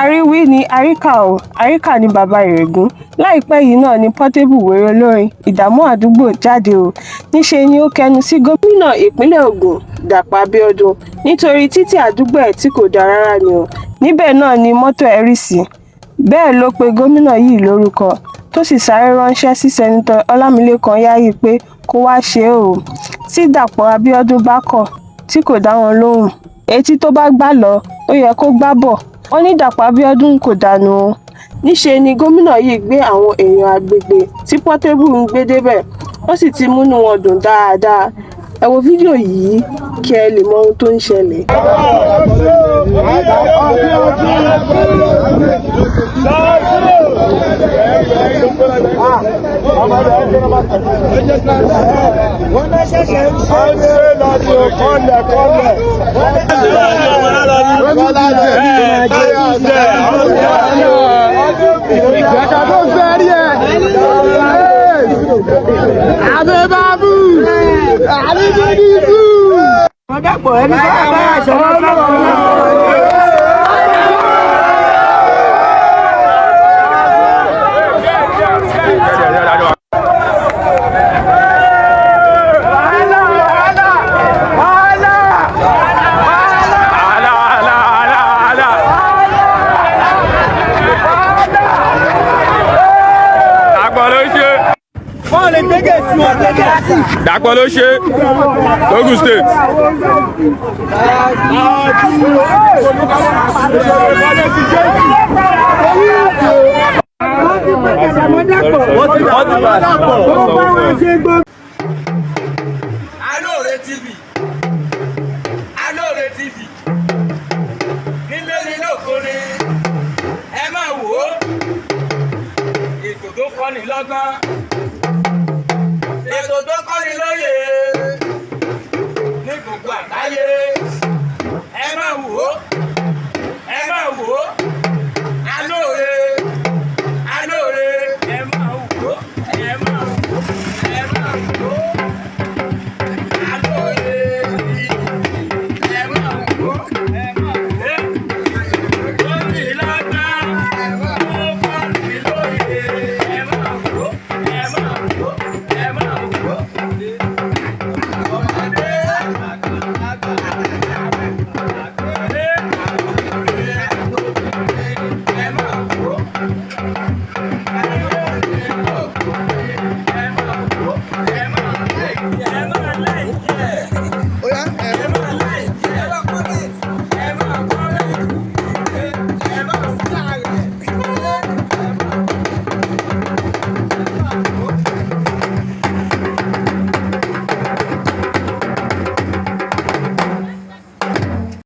àríwí ni àríkà o àríkà ni bàbá ìrègùn láìpẹ́ yìí náà ni Portable wèrè olórin ìdààmú àdúgbò jáde o níṣe ni ó kẹnu sí gómìnà ìpínlẹ̀ Ògùn Dàpọ̀ Abíọ́dún nítorí títì àdúgbò ẹ̀ tí kò dáa rárá ni o níbẹ̀ náà ni mọ́tò ẹ̀ rì sí bẹ́ẹ̀ ló pe gómìnà yìí lórúkọ tó sì sáré ránṣẹ́ sí sẹ́nitọ́ Ọlámilékan Yáyì pé kó wá ṣe é o tí Dàpọ̀ Abíọ́dún bá kọ̀ tí kò dá wọn lóhùn etí tó bá gbà lọ ó yẹ kó gbá bọ̀ wọ́n ní Dàpọ̀ Abíọ́dún kò dànù o níṣe ni gómìnà yìí gbé àwọn èèyàn agbègbè tí Portable ń gbé débẹ̀ ó sì ti múnú wọn dùn dáadáa ẹ wo fídíò yìí kí ẹ lè mọ ohun tó ń ṣẹlẹ̀. Dàpọ̀ ló ṣe Ogun State. Alore TV Alore TV nílé nílé òkúre ẹ máa wò ó ètò tó kọ́ni lọ́gbọ́n ètò tó